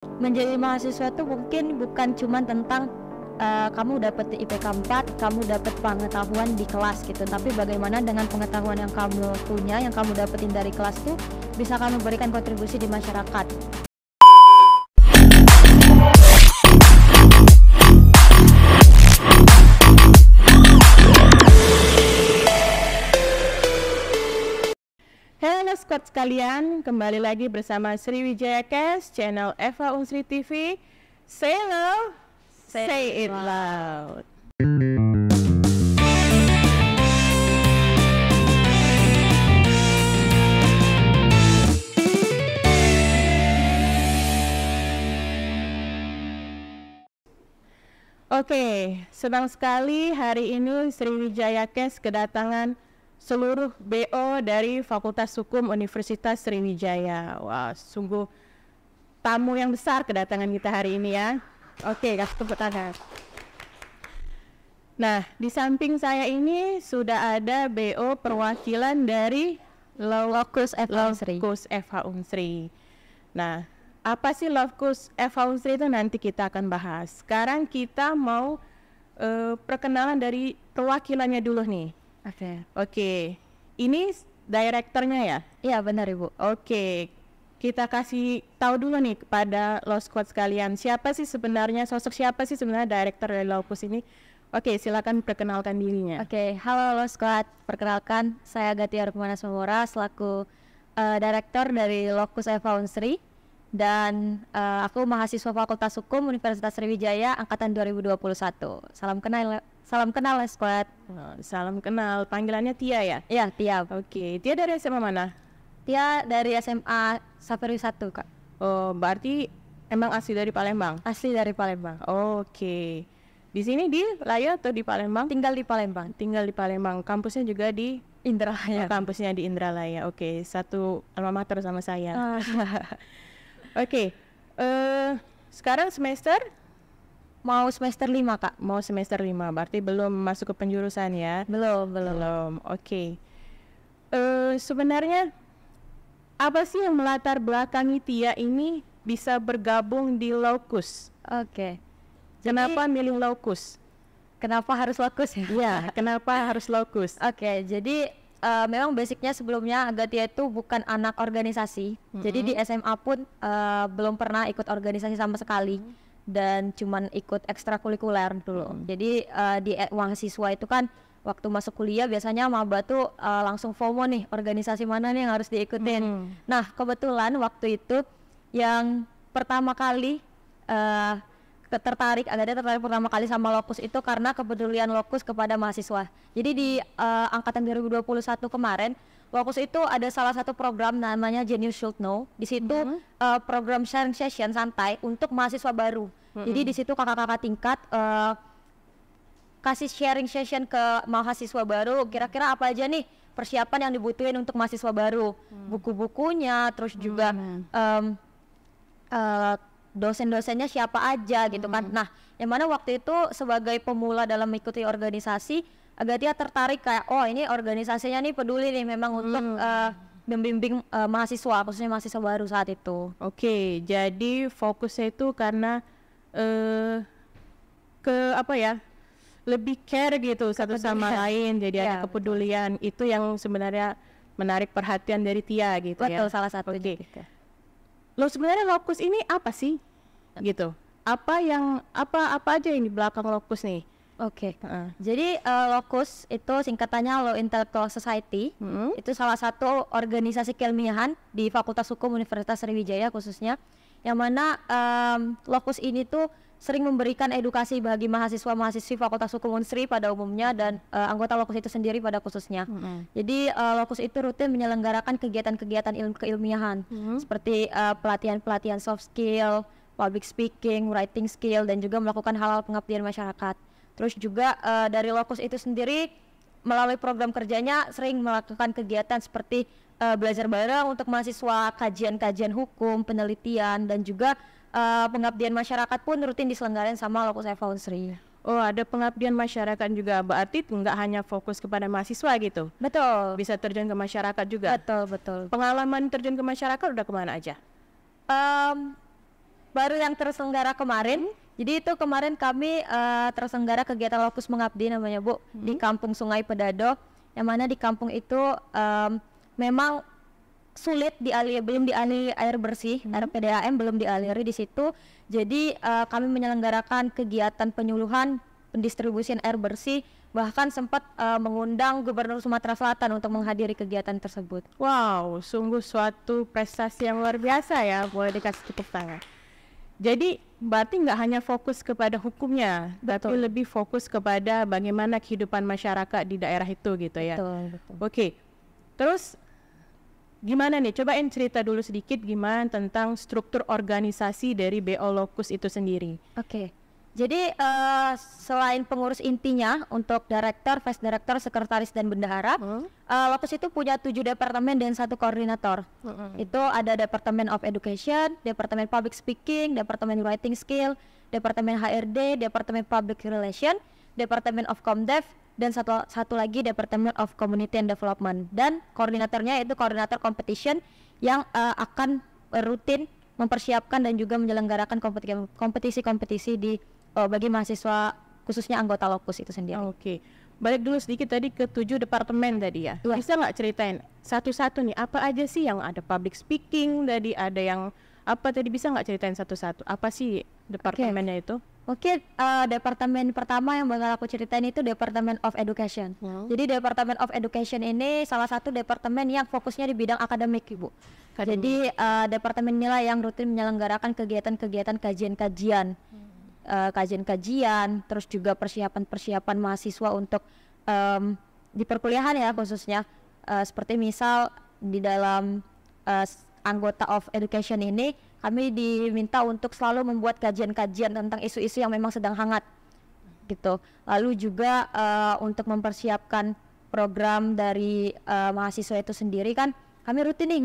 Menjadi mahasiswa tuh mungkin bukan cuman tentang kamu dapat IPK 4, kamu dapat pengetahuan di kelas gitu, tapi bagaimana dengan pengetahuan yang kamu punya, yang kamu dapetin dari kelas tuh bisa kamu berikan kontribusi di masyarakat. Halo squad sekalian, kembali lagi bersama Sriwijaya Cast, channel Eva Unsri TV. Say hello, say it loud. Oke, senang sekali hari ini Sriwijaya Cast kedatangan seluruh BO dari Fakultas Hukum Universitas Sriwijaya. Wah, sungguh tamu yang besar kedatangan kita hari ini ya. Oke, kasih tepuk tangan. Nah, di samping saya ini sudah ada BO perwakilan dari Lokus FH Unsri. Lokus FH Unsri. Nah, apa sih Lokus FH Unsri itu nanti kita akan bahas. Sekarang kita mau perkenalan dari perwakilannya dulu nih. Oke. Ini direkturnya ya? Iya benar Ibu. Oke. Kita kasih tahu dulu nih kepada Law Squad sekalian. Siapa sih sebenarnya direktur dari Lokus ini? Oke, silakan perkenalkan dirinya. Oke, halo Law Squad. Perkenalkan, saya Gatia Rukmana Samora selaku direktur dari Lokus FH Unsri. Dan aku mahasiswa Fakultas Hukum Universitas Sriwijaya angkatan 2021. Salam kenal Law Squad. Salam kenal. Panggilannya Tia ya? Iya, Tia. Oke, Tia dari SMA mana? Tia dari SMA Safari 1, Kak. Oh, berarti emang asli dari Palembang? Asli dari Palembang. Oke. Di sini di Laya atau di Palembang? Tinggal di Palembang. Tinggal di Palembang. Kampusnya juga di Indralaya. Kampusnya di Indralaya. Oke, satu alma mater sama saya. Oke. Sekarang semester? Mau semester 5, Kak. Mau semester 5. Berarti belum masuk ke penjurusan ya? Belum. Oke. Sebenarnya apa sih yang melatar belakangi Tia ini bisa bergabung di Lokus? Oke. Kenapa milih Lokus? Kenapa harus Lokus ya? Iya, kenapa harus Lokus? Oke, jadi memang basicnya sebelumnya Gatia itu bukan anak organisasi. Jadi di SMA pun belum pernah ikut organisasi sama sekali. Dan cuman ikut ekstrakurikuler dulu. Jadi di mahasiswa itu kan waktu masuk kuliah biasanya maba tuh langsung FOMO nih, organisasi mana nih yang harus diikutin. Nah, kebetulan waktu itu yang pertama kali tertarik pertama kali sama Lokus itu karena kepedulian Lokus kepada mahasiswa. Jadi di angkatan 2021 kemarin, Lokus itu ada salah satu program namanya Genius Should Know. Di situ program sharing session santai untuk mahasiswa baru. Jadi di situ kakak-kakak tingkat kasih sharing session ke mahasiswa baru. Kira-kira apa aja nih persiapan yang dibutuhin untuk mahasiswa baru? Buku-bukunya, terus juga dosen-dosennya siapa aja gitu kan. Nah, yang mana waktu itu sebagai pemula dalam mengikuti organisasi, Gatia tertarik kayak, oh ini organisasinya nih peduli nih memang untuk membimbing mahasiswa, khususnya mahasiswa baru saat itu. Oke, jadi fokusnya itu karena lebih care gitu satu sama lain, jadi ada kepedulian. Itu yang sebenarnya menarik perhatian dari Tia gitu ya. Betul, salah satu. Oke. Lo sebenarnya Lokus ini apa sih? Gitu. Apa aja yang di belakang Lokus nih? Oke. Jadi Lokus itu singkatannya Law Intellectual Society. Itu salah satu organisasi keilmiahan di Fakultas Hukum Universitas Sriwijaya khususnya, yang mana Lokus ini tuh sering memberikan edukasi bagi mahasiswa-mahasiswi Fakultas Hukum Unsri pada umumnya dan anggota Lokus itu sendiri pada khususnya. Jadi Lokus itu rutin menyelenggarakan kegiatan-kegiatan keilmiahan seperti pelatihan-pelatihan soft skill, public speaking, writing skill, dan juga melakukan hal-hal pengabdian masyarakat. Terus juga dari Lokus itu sendiri melalui program kerjanya sering melakukan kegiatan seperti belajar bareng untuk mahasiswa, kajian-kajian hukum, penelitian, dan juga pengabdian masyarakat pun rutin diselenggarakan sama Lokus FH Unsri. Oh, ada pengabdian masyarakat juga, berarti nggak hanya fokus kepada mahasiswa gitu? Betul. Bisa terjun ke masyarakat juga? Betul. Pengalaman terjun ke masyarakat udah kemana aja? baru yang terselenggara kemarin. Jadi itu kemarin kami terselenggara kegiatan Lokus Mengabdi namanya Bu, di Kampung Sungai Pedado, yang mana di kampung itu memang sulit belum dialiri air bersih, air PDAM belum dialiri di situ. Jadi kami menyelenggarakan kegiatan penyuluhan pendistribusian air bersih, bahkan sempat mengundang Gubernur Sumatera Selatan untuk menghadiri kegiatan tersebut. Wow, sungguh suatu prestasi yang luar biasa ya, boleh dikasih tepuk tangan. Jadi berarti nggak hanya fokus kepada hukumnya, tapi lebih fokus kepada bagaimana kehidupan masyarakat di daerah itu gitu ya. Betul. Oke, terus gimana nih? Cobain cerita dulu sedikit gimana tentang struktur organisasi dari BO Lokus itu sendiri. Oke. Jadi selain pengurus intinya untuk direktur, vice director, sekretaris dan bendahara, Lokus itu punya 7 departemen dan 1 koordinator. Itu ada Departemen of Education, Departemen Public Speaking, Departemen Writing Skill, Departemen HRD, Departemen Public Relation, Departemen of Comdev, dan satu lagi Departemen of Community and Development. Dan koordinatornya itu koordinator competition yang akan rutin mempersiapkan dan juga menyelenggarakan kompetisi-kompetisi di bagi mahasiswa khususnya anggota Lokus itu sendiri. Oke. Balik dulu sedikit tadi ke 7 departemen tadi ya. Bisa nggak ceritain satu-satu nih apa aja sih yang ada? Public speaking tadi, ada yang apa tadi, bisa nggak ceritain satu-satu? Apa sih departemennya itu? Oke, departemen pertama yang bakal aku ceritain itu Department of Education. Jadi Department of Education ini salah satu departemen yang fokusnya di bidang akademik, Ibu. Jadi departemen inilah yang rutin menyelenggarakan kegiatan-kegiatan kajian-kajian, terus juga persiapan mahasiswa untuk di perkuliahan ya khususnya. Seperti misal di dalam anggota of education ini kami diminta untuk selalu membuat kajian-kajian tentang isu-isu yang memang sedang hangat gitu. Lalu juga untuk mempersiapkan program dari mahasiswa itu sendiri kan kami rutin nih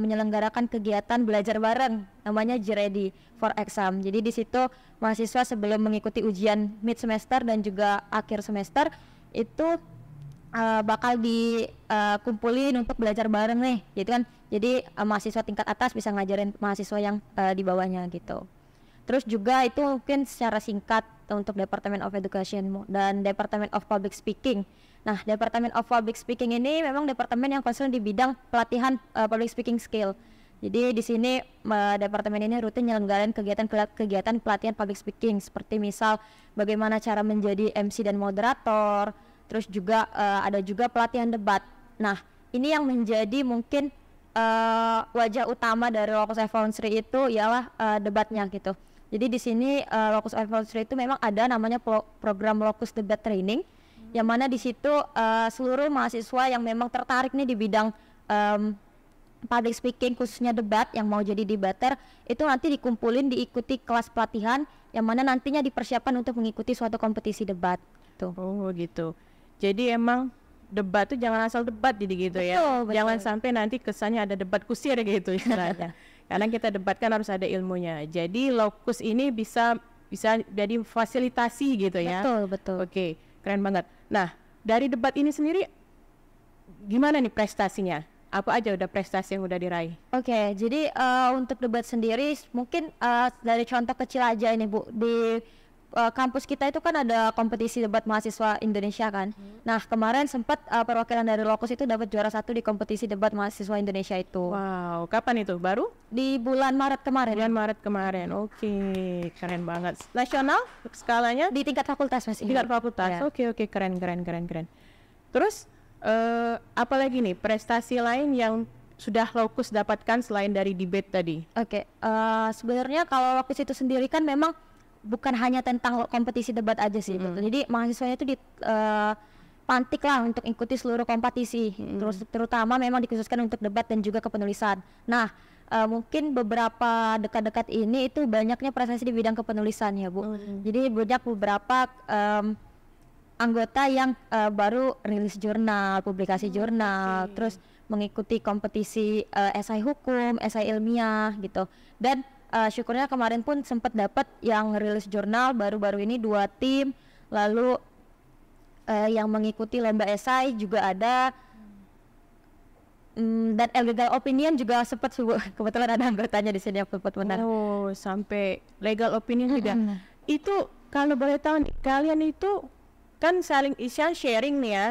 menyelenggarakan kegiatan belajar bareng namanya G-Ready for Exam. Jadi di situ mahasiswa sebelum mengikuti ujian mid semester dan juga akhir semester itu bakal dikumpulin untuk belajar bareng nih, gitu kan. Jadi mahasiswa tingkat atas bisa ngajarin mahasiswa yang di bawahnya gitu. Terus juga itu mungkin secara singkat untuk Department of Education dan Department of Public Speaking. Nah, Department of Public Speaking ini memang departemen yang concern di bidang pelatihan public speaking skill. Jadi di sini departemen ini rutin menyelenggarakan kegiatan pelatihan public speaking seperti misal bagaimana cara menjadi MC dan moderator. Terus juga ada juga pelatihan debat. Nah, ini yang menjadi mungkin wajah utama dari Locus Advisory itu ialah debatnya gitu. Jadi di sini Locus Advisory itu memang ada namanya program Locus Debat Training, yang mana di situ seluruh mahasiswa yang memang tertarik nih di bidang public speaking khususnya debat yang mau jadi debater itu nanti dikumpulin diikuti kelas pelatihan yang mana nantinya dipersiapkan untuk mengikuti suatu kompetisi debat. Tuh. Oh gitu. Jadi emang debat tuh jangan asal debat jadi gitu ya. Betul. Jangan sampai nanti kesannya ada debat kusir gitu istilahnya. Karena kita debat kan harus ada ilmunya. Jadi Lokus ini bisa jadi fasilitasi gitu ya. Betul. Oke, keren banget. Nah, dari debat ini sendiri gimana nih prestasinya? Apa aja udah prestasi yang udah diraih? Oke, jadi untuk debat sendiri mungkin dari contoh kecil aja ini Bu, di kampus kita itu kan ada kompetisi debat mahasiswa Indonesia kan. Nah kemarin sempat perwakilan dari Lokus itu dapat juara 1 di kompetisi debat mahasiswa Indonesia itu. Wow, kapan itu? Baru? Di bulan Maret kemarin. Oke, keren banget. Nasional skalanya? Di tingkat fakultas Mas. Tingkat fakultas. Ya. Oke, keren. Terus apalagi nih prestasi lain yang sudah Lokus dapatkan selain dari debate tadi? Oke, sebenarnya kalau Lokus itu sendiri kan memang bukan hanya tentang kompetisi debat aja sih, betul. Jadi mahasiswanya itu dipantik lah untuk ikuti seluruh kompetisi, terus terutama memang dikhususkan untuk debat dan juga kepenulisan. Nah, mungkin beberapa dekat-dekat ini itu banyaknya prestasi di bidang kepenulisan ya Bu. Jadi banyak beberapa anggota yang baru rilis jurnal, publikasi jurnal, terus mengikuti kompetisi esai hukum, esai ilmiah gitu. Dan syukurnya kemarin pun sempat dapat yang rilis jurnal baru-baru ini 2 tim, lalu yang mengikuti lomba esai juga ada. dan legal opinion juga sempat kebetulan ada anggotanya di sini yang sempat menang. Oh, sampai legal opinion juga. Itu kalau boleh tahu nih, kalian itu kan saling isian sharing nih ya.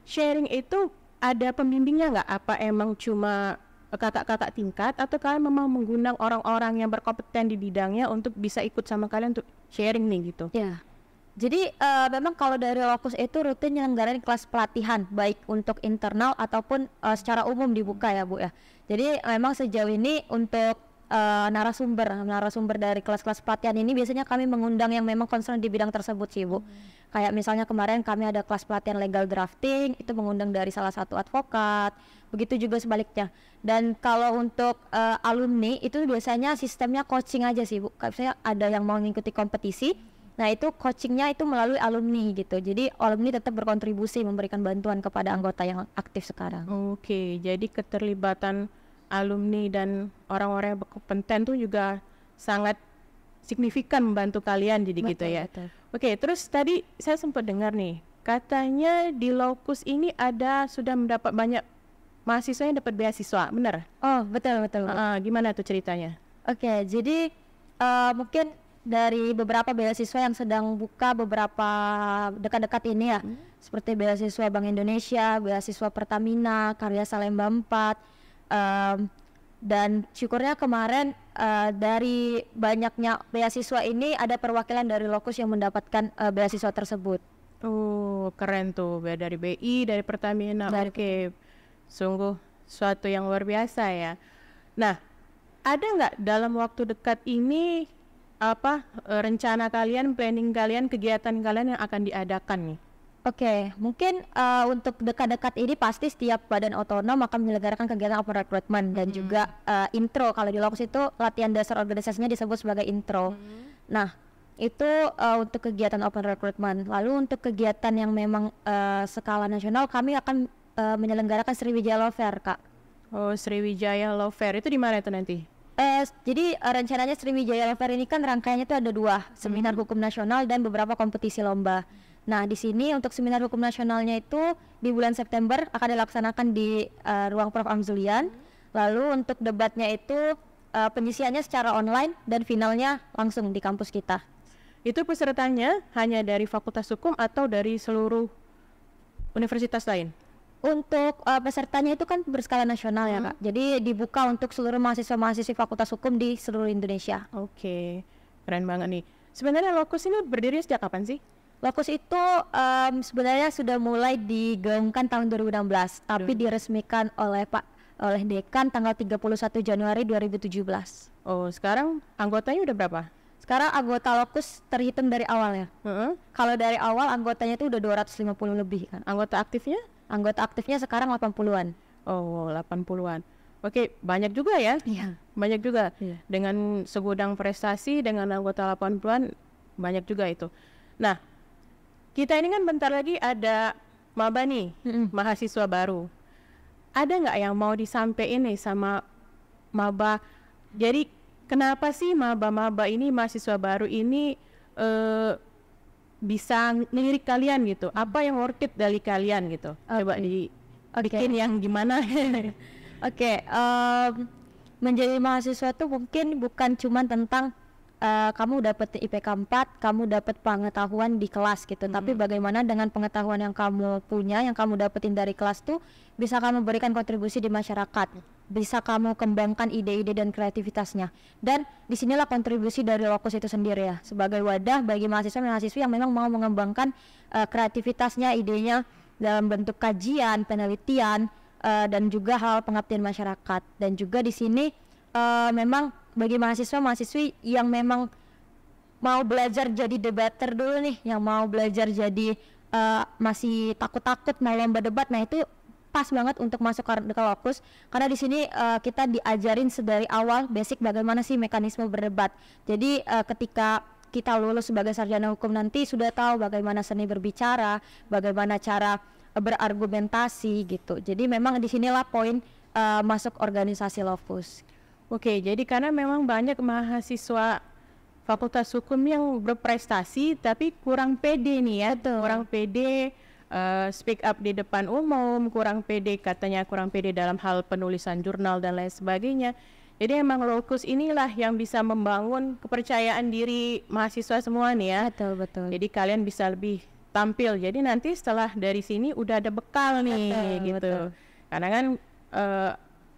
Sharing itu ada pembimbingnya nggak? Apa emang cuma kakak-kakak tingkat atau kalian memang menggunakan orang-orang yang berkompeten di bidangnya untuk bisa ikut sama kalian untuk sharing nih gitu? Ya. Jadi memang kalau dari Lokus itu rutin nyelenggarain kelas pelatihan baik untuk internal ataupun secara umum dibuka ya Bu ya. Jadi memang sejauh ini untuk narasumber dari kelas-kelas pelatihan ini biasanya kami mengundang yang memang concern di bidang tersebut sih Bu. Kayak misalnya kemarin kami ada kelas pelatihan legal drafting, itu mengundang dari salah satu advokat, begitu juga sebaliknya. Dan kalau untuk alumni itu biasanya sistemnya coaching aja sih Bu. Kayak misalnya ada yang mau mengikuti kompetisi, nah itu coachingnya itu melalui alumni gitu. Jadi alumni tetap berkontribusi memberikan bantuan kepada anggota yang aktif sekarang. Oke, jadi keterlibatan alumni dan orang-orang yang berkompeten tuh juga sangat signifikan membantu kalian jadi Betul, gitu ya. betul. Oke, terus tadi saya sempat dengar nih, katanya di Lokus ini sudah mendapat banyak mahasiswa yang dapat beasiswa, benar? Oh betul betul. Gimana tuh ceritanya? Oke, jadi mungkin dari beberapa beasiswa yang sedang buka beberapa dekat-dekat ini ya, seperti beasiswa Bank Indonesia, beasiswa Pertamina, Karya Salemba 4, dan syukurnya kemarin dari banyaknya beasiswa ini ada perwakilan dari Lokus yang mendapatkan beasiswa tersebut. Oh, keren tuh, dari BI, dari Pertamina. Oke, sungguh suatu yang luar biasa ya. Nah, ada nggak dalam waktu dekat ini rencana kalian, planning kalian, kegiatan kalian yang akan diadakan nih? Oke, mungkin untuk dekat-dekat ini pasti setiap badan otonom akan menyelenggarakan kegiatan open recruitment dan juga intro. Kalau di Lokus itu latihan dasar organisasinya disebut sebagai intro. Nah, itu untuk kegiatan open recruitment. Lalu untuk kegiatan yang memang skala nasional, kami akan menyelenggarakan Sriwijaya Law Fair, Kak. Oh, Sriwijaya Law Fair itu di mana itu nanti? Jadi rencananya Sriwijaya Law Fair ini kan rangkaiannya itu ada 2, seminar hukum nasional dan beberapa kompetisi lomba. Nah, di sini untuk seminar hukum nasionalnya itu di bulan September akan dilaksanakan di ruang Prof. Amzulian. Lalu untuk debatnya itu penyisiannya secara online dan finalnya langsung di kampus kita. Itu pesertanya hanya dari Fakultas Hukum atau dari seluruh universitas lain? Untuk pesertanya itu kan berskala nasional ya Kak. Jadi dibuka untuk seluruh mahasiswa-mahasiswi Fakultas Hukum di seluruh Indonesia. Oke, keren banget nih. Sebenarnya Lokus ini berdiri sejak kapan sih? Lokus itu sebenarnya sudah mulai digaungkan tahun 2016, tapi diresmikan oleh Dekan tanggal 31 Januari 2017. Oh, sekarang anggotanya udah berapa? Sekarang anggota Lokus terhitung dari awal ya. Kalau dari awal anggotanya itu udah 250 lebih kan. Anggota aktifnya? Anggota aktifnya sekarang 80-an. Oh, 80-an. Oke, banyak juga ya? Iya. Banyak juga. Iya. Dengan segudang prestasi, dengan anggota 80-an, banyak juga itu. Nah, kita ini kan bentar lagi ada maba nih, mahasiswa baru. Ada nggak yang mau disampaikan nih sama maba? Jadi kenapa sih maba-maba ini, mahasiswa baru ini bisa ngelirik kalian gitu? Apa yang worth it dari kalian gitu? Coba bikin yang gimana? Oke, menjadi mahasiswa itu mungkin bukan cuma tentang kamu dapat IPK 4, kamu dapat pengetahuan di kelas gitu. Tapi bagaimana dengan pengetahuan yang kamu punya, yang kamu dapetin dari kelas tuh bisa kamu berikan kontribusi di masyarakat, bisa kamu kembangkan ide-ide dan kreativitasnya. Dan disinilah kontribusi dari Lokus itu sendiri ya, sebagai wadah bagi mahasiswa-mahasiswi yang memang mau mengembangkan kreativitasnya, idenya dalam bentuk kajian, penelitian, dan juga hal pengabdian masyarakat. Dan juga di sini memang bagi mahasiswa-mahasiswi yang memang mau belajar jadi debater dulu nih, yang mau belajar jadi masih takut-takut mau lomba debat, nah itu pas banget untuk masuk ke Lokus, karena di sini kita diajarin sedari awal basic bagaimana sih mekanisme berdebat. Jadi ketika kita lulus sebagai sarjana hukum nanti sudah tahu bagaimana seni berbicara, bagaimana cara berargumentasi gitu. Jadi memang di sinilah poin masuk organisasi Lokus. Oke, jadi karena memang banyak mahasiswa Fakultas Hukum yang berprestasi tapi kurang pede nih ya, kurang pede speak up di depan umum, kurang pede, katanya kurang pede dalam hal penulisan jurnal dan lain sebagainya. Jadi emang Locus inilah yang bisa membangun kepercayaan diri mahasiswa semua nih ya. Betul, betul. Jadi kalian bisa lebih tampil. Jadi nanti setelah dari sini udah ada bekal nih, Betul, gitu. betul. Karena kan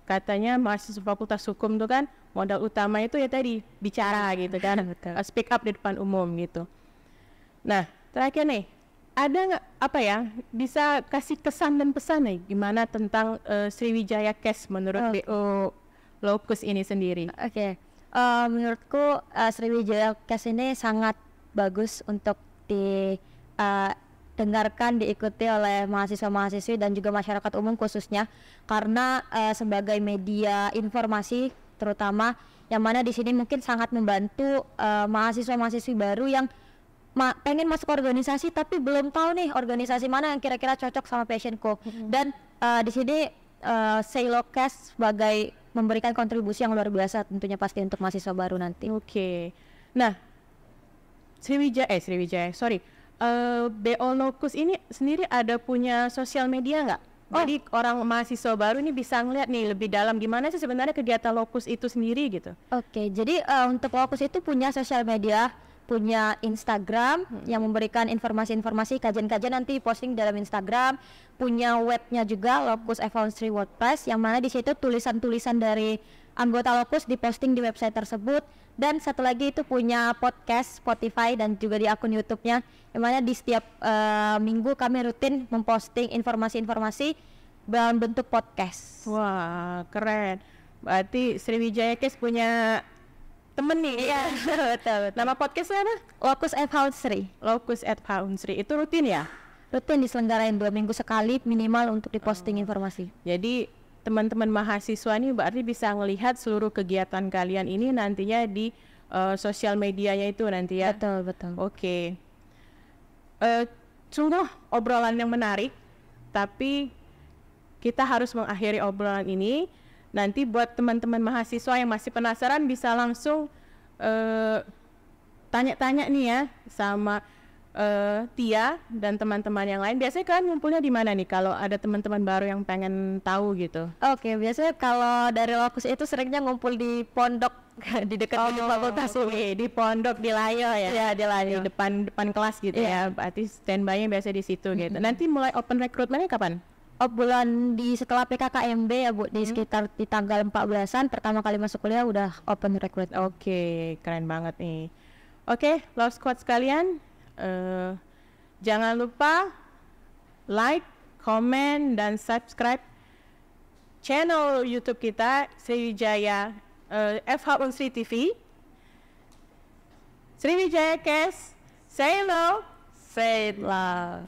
katanya mahasiswa Fakultas Hukum tuh kan modal utama itu ya tadi bicara gitu kan, Betul. Speak up di depan umum gitu. Nah terakhir nih, ada nggak apa ya bisa kasih kesan dan pesan nih gimana tentang Sriwijaya Cash menurut BO Locus ini sendiri? Oke. Menurutku Sriwijaya Cash ini sangat bagus untuk dengarkan, diikuti oleh mahasiswa-mahasiswi dan juga masyarakat umum khususnya, karena sebagai media informasi terutama yang mana di sini mungkin sangat membantu mahasiswa-mahasiswi baru yang pengen masuk organisasi tapi belum tahu nih organisasi mana yang kira-kira cocok sama passionku. Dan di sini Cash sebagai memberikan kontribusi yang luar biasa tentunya pasti untuk mahasiswa baru nanti. Oke. Nah, BO Locus ini sendiri ada punya sosial media nggak? Jadi orang mahasiswa baru ini bisa ngeliat nih lebih dalam gimana sih sebenarnya kegiatan Locus itu sendiri gitu. Oke, jadi untuk Locus itu punya sosial media, punya Instagram yang memberikan informasi-informasi, kajian-kajian nanti posting dalam Instagram, punya webnya juga Locus F3 WordPress yang mana di situ tulisan-tulisan dari anggota Locus diposting di website tersebut. Dan satu lagi itu punya podcast Spotify dan juga di akun YouTube-nya, yang mana di setiap minggu kami rutin memposting informasi-informasi dalam bentuk podcast. Wah, keren. Berarti Sriwijaya Cash punya temen nih. Iya, betul. Nama podcastnya apa? Locus F3. Locus F3. Itu rutin ya? Rutin diselenggarain 2 minggu sekali minimal untuk diposting informasi. Jadi teman-teman mahasiswa ini berarti bisa melihat seluruh kegiatan kalian ini nantinya di sosial medianya itu nanti ya. Betul, betul. Oke. Sungguh obrolan yang menarik, tapi kita harus mengakhiri obrolan ini. Nanti buat teman-teman mahasiswa yang masih penasaran bisa langsung tanya-tanya nih ya sama Tia dan teman-teman yang lain. Biasanya kalian ngumpulnya di mana nih kalau ada teman-teman baru yang pengen tahu gitu? Oke, biasanya kalau dari Locus itu seringnya ngumpul di pondok di dekat fakultas UI, di pondok di Layo ya. Ya, di Layo. Di depan kelas gitu ya. Berarti standby-nya biasa di situ gitu. Nanti mulai open recruitment-nya kapan? Bulan setelah PKKMB ya Bu, di sekitar di tanggal 14-an pertama kali masuk kuliah udah open recruit. Oke, keren banget nih. Oke, Love Squad sekalian, jangan lupa like, comment, dan subscribe channel YouTube kita Sriwijaya FH Unsri TV. Sriwijaya Cash, say hello, Say it loud.